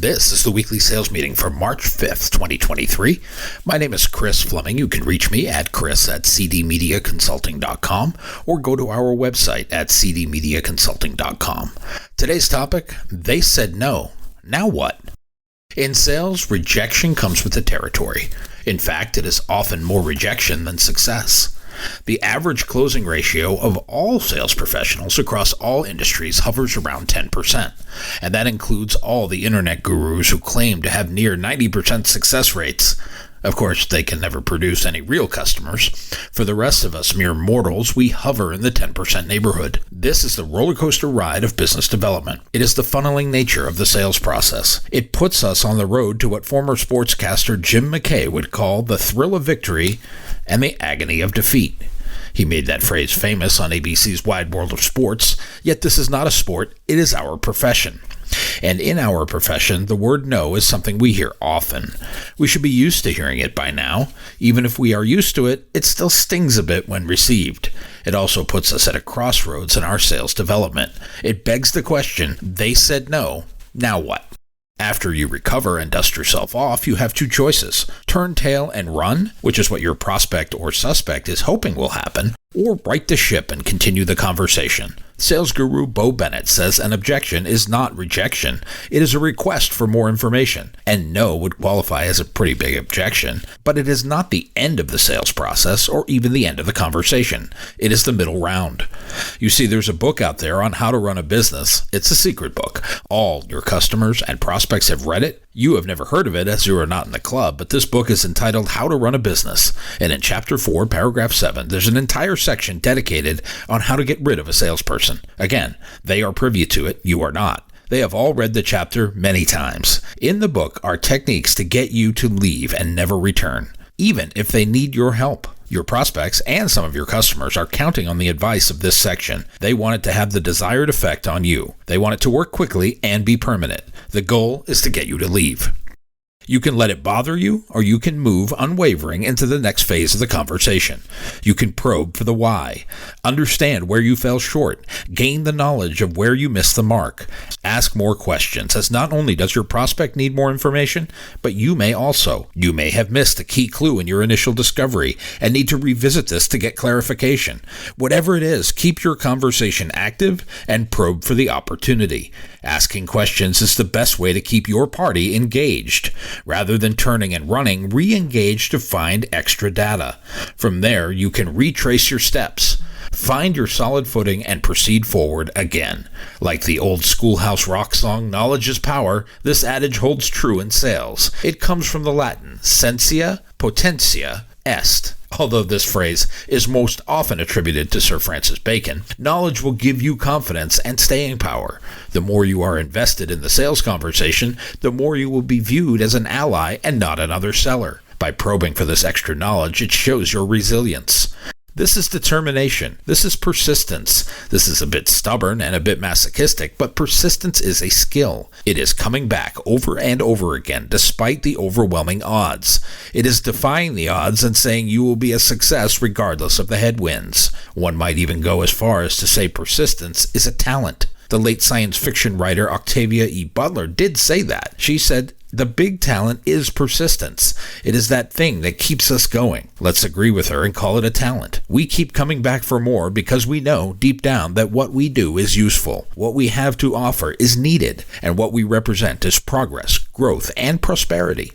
This is the weekly sales meeting for March 5th, 2023. My name is Chris Fleming. You can reach me at chris@cdmediaconsulting.com or go to our website at cdmediaconsulting.com. Today's topic, they said no. Now what? In sales, rejection comes with the territory. In fact, it is often more rejection than success. The average closing ratio of all sales professionals across all industries hovers around 10%, and that includes all the internet gurus who claim to have near 90% success rates. Of course, they can never produce any real customers. For the rest of us mere mortals, we hover in the 10% neighborhood. This is the roller coaster ride of business development. It is the funneling nature of the sales process. It puts us on the road to what former sportscaster Jim McKay would call the thrill of victory and the agony of defeat. He made that phrase famous on ABC's Wide World of Sports, yet this is not a sport, it is our profession. And in our profession, the word no is something we hear often. We should be used to hearing it by now. Even if we are used to it, it still stings a bit when received. It also puts us at a crossroads in our sales development. It begs the question, they said no, now what? After you recover and dust yourself off, you have two choices. Turn tail and run, which is what your prospect or suspect is hoping will happen, or right the ship and continue the conversation. Sales guru Bo Bennett says an objection is not rejection. It is a request for more information. And no would qualify as a pretty big objection, but it is not the end of the sales process or even the end of the conversation. It is the middle round. You see, there's a book out there on how to run a business. It's a secret book. All your customers and prospects have read it. You have never heard of it as you are not in the club, but this book is entitled How to Run a Business. And in Chapter 4, Paragraph 7, there's an entire section dedicated on how to get rid of a salesperson. Again, they are privy to it, you are not. They have all read the chapter many times. In the book are techniques to get you to leave and never return, even if they need your help. Your prospects and some of your customers are counting on the advice of this section. They want it to have the desired effect on you. They want it to work quickly and be permanent. The goal is to get you to leave. You can let it bother you, or you can move unwavering into the next phase of the conversation. You can probe for the why, understand where you fell short, gain the knowledge of where you missed the mark. Ask more questions, as not only does your prospect need more information, but you may also. You may have missed a key clue in your initial discovery and need to revisit this to get clarification. Whatever it is, keep your conversation active and probe for the opportunity. Asking questions is the best way to keep your party engaged. Rather than turning and running, re-engage to find extra data. From there, you can retrace your steps. Find your solid footing and proceed forward again. Like the old schoolhouse rock song, knowledge is power, this adage holds true in sales. It comes from the Latin, sentia potentia est. Although this phrase is most often attributed to Sir Francis Bacon, knowledge will give you confidence and staying power. The more you are invested in the sales conversation, the more you will be viewed as an ally and not another seller. By probing for this extra knowledge, it shows your resilience. This is determination. This is persistence. This is a bit stubborn and a bit masochistic, but persistence is a skill. It is coming back over and over again despite the overwhelming odds. It is defying the odds and saying you will be a success regardless of the headwinds. One might even go as far as to say persistence is a talent. The late science fiction writer Octavia E. Butler did say that. She said, the big talent is persistence. It is that thing that keeps us going. Let's agree with her and call it a talent. We keep coming back for more because we know deep down that what we do is useful. What we have to offer is needed, and what we represent is progress, growth, and prosperity.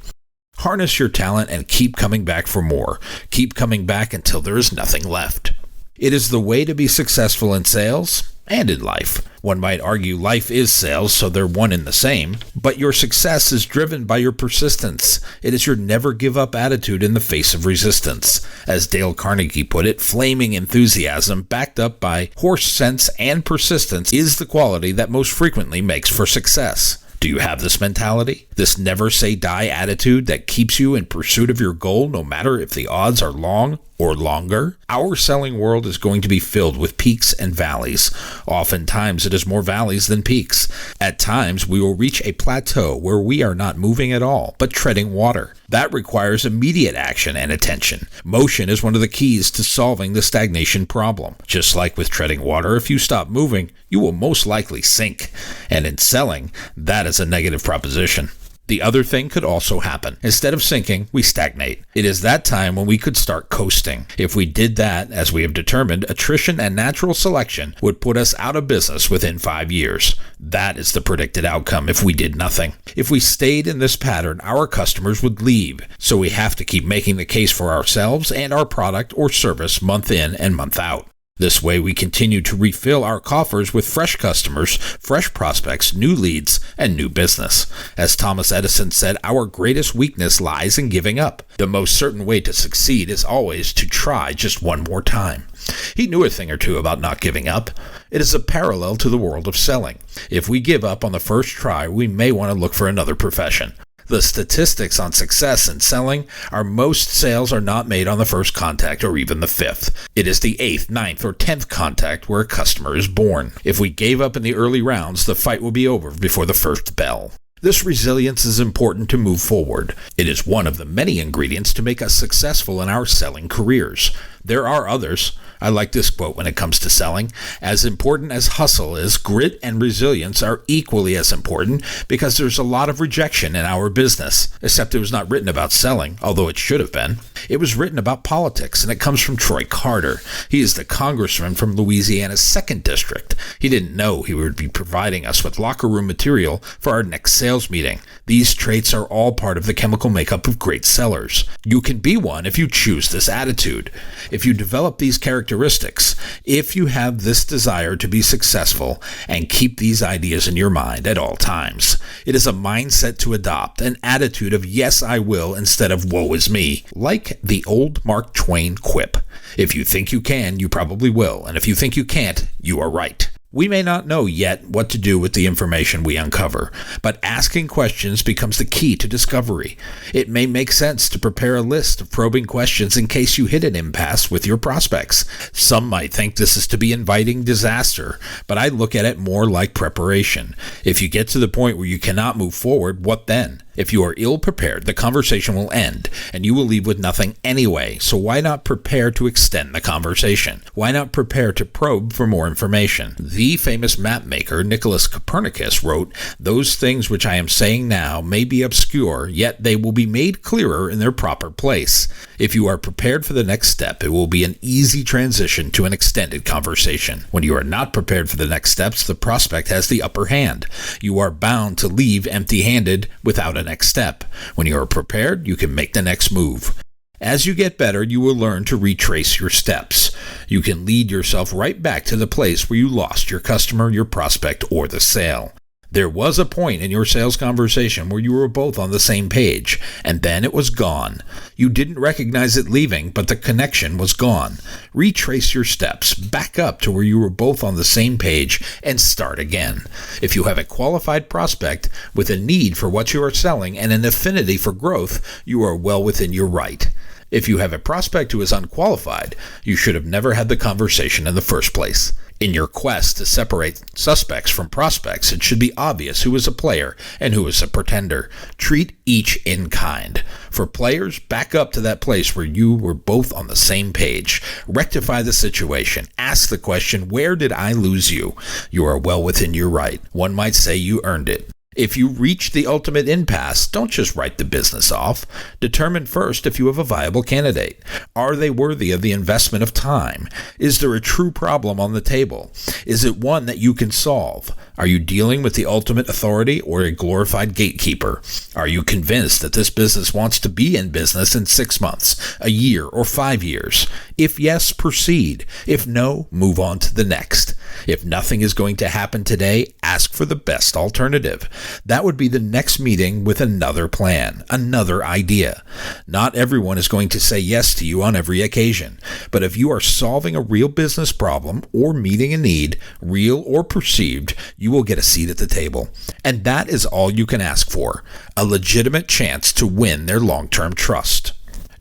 Harness your talent and keep coming back for more. Keep coming back until there is nothing left. It is the way to be successful in sales and in life. One might argue life is sales, so they're one and the same, but your success is driven by your persistence. It is your never-give-up attitude in the face of resistance. As Dale Carnegie put it, flaming enthusiasm backed up by horse sense and persistence is the quality that most frequently makes for success. Do you have this mentality? This never-say-die attitude that keeps you in pursuit of your goal no matter if the odds are long or longer? Our selling world is going to be filled with peaks and valleys. Oftentimes it is more valleys than peaks. At times we will reach a plateau where we are not moving at all, but treading water. That requires immediate action and attention. Motion is one of the keys to solving the stagnation problem. Just like with treading water, if you stop moving, you will most likely sink. And in selling, that is a negative proposition. The other thing could also happen. Instead of sinking, we stagnate. It is that time when we could start coasting. If we did that, as we have determined, attrition and natural selection would put us out of business within 5 years. That is the predicted outcome if we did nothing. If we stayed in this pattern, our customers would leave. So we have to keep making the case for ourselves and our product or service month in and month out. This way, we continue to refill our coffers with fresh customers, fresh prospects, new leads, and new business. As Thomas Edison said, our greatest weakness lies in giving up. The most certain way to succeed is always to try just one more time. He knew a thing or two about not giving up. It is a parallel to the world of selling. If we give up on the first try, we may want to look for another profession. The statistics on success in selling are most sales are not made on the first contact or even the fifth. It is the 8th, 9th, or 10th contact where a customer is born. If we gave up in the early rounds, the fight will be over before the first bell. This resilience is important to move forward. It is one of the many ingredients to make us successful in our selling careers. There are others. I like this quote when it comes to selling. As important as hustle is, grit and resilience are equally as important because there's a lot of rejection in our business. Except it was not written about selling, although it should have been. It was written about politics, and it comes from Troy Carter. He is the congressman from Louisiana's 2nd District. He didn't know he would be providing us with locker room material for our next sales meeting. These traits are all part of the chemical makeup of great sellers. You can be one if you choose this attitude. If you develop these characteristics, if you have this desire to be successful and keep these ideas in your mind at all times, it is a mindset to adopt, an attitude of yes, I will instead of woe is me. Like the old Mark Twain quip, if you think you can, you probably will, and if you think you can't, you are right. We may not know yet what to do with the information we uncover, but asking questions becomes the key to discovery. It may make sense to prepare a list of probing questions in case you hit an impasse with your prospects. Some might think this is to be inviting disaster, but I look at it more like preparation. If you get to the point where you cannot move forward, what then? If you are ill-prepared, the conversation will end, and you will leave with nothing anyway, so why not prepare to extend the conversation? Why not prepare to probe for more information? The famous map maker Nicholas Copernicus wrote, "Those things which I am saying now may be obscure, yet they will be made clearer in their proper place." If you are prepared for the next step, it will be an easy transition to an extended conversation. When you are not prepared for the next steps, the prospect has the upper hand. You are bound to leave empty-handed without a next step. When you are prepared, you can make the next move. As you get better, you will learn to retrace your steps. You can lead yourself right back to the place where you lost your customer, your prospect, or the sale. There was a point in your sales conversation where you were both on the same page, and then it was gone. You didn't recognize it leaving, but the connection was gone. Retrace your steps, back up to where you were both on the same page, and start again. If you have a qualified prospect with a need for what you are selling and an affinity for growth, you are well within your right. If you have a prospect who is unqualified, you should have never had the conversation in the first place. In your quest to separate suspects from prospects, it should be obvious who is a player and who is a pretender. Treat each in kind. For players, back up to that place where you were both on the same page. Rectify the situation. Ask the question, where did I lose you? You are well within your right. One might say you earned it. If you reach the ultimate impasse, don't just write the business off. Determine first if you have a viable candidate. Are they worthy of the investment of time? Is there a true problem on the table? Is it one that you can solve? Are you dealing with the ultimate authority or a glorified gatekeeper? Are you convinced that this business wants to be in business in 6 months, a year, or 5 years? If yes, proceed. If no, move on to the next. If nothing is going to happen today, ask for the best alternative. That would be the next meeting with another plan, another idea. Not everyone is going to say yes to you on every occasion, but if you are solving a real business problem or meeting a need, real or perceived, you will get a seat at the table. And that is all you can ask for, a legitimate chance to win their long-term trust.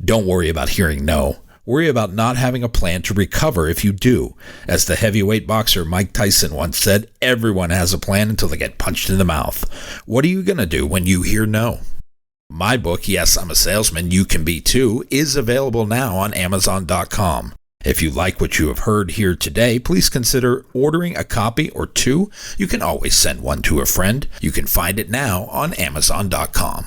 Don't worry about hearing no. Worry about not having a plan to recover if you do. As the heavyweight boxer Mike Tyson once said, everyone has a plan until they get punched in the mouth. What are you going to do when you hear no? My book, Yes, I'm a Salesman, You Can Be Too, is available now on Amazon.com. If you like what you have heard here today, please consider ordering a copy or two. You can always send one to a friend. You can find it now on Amazon.com.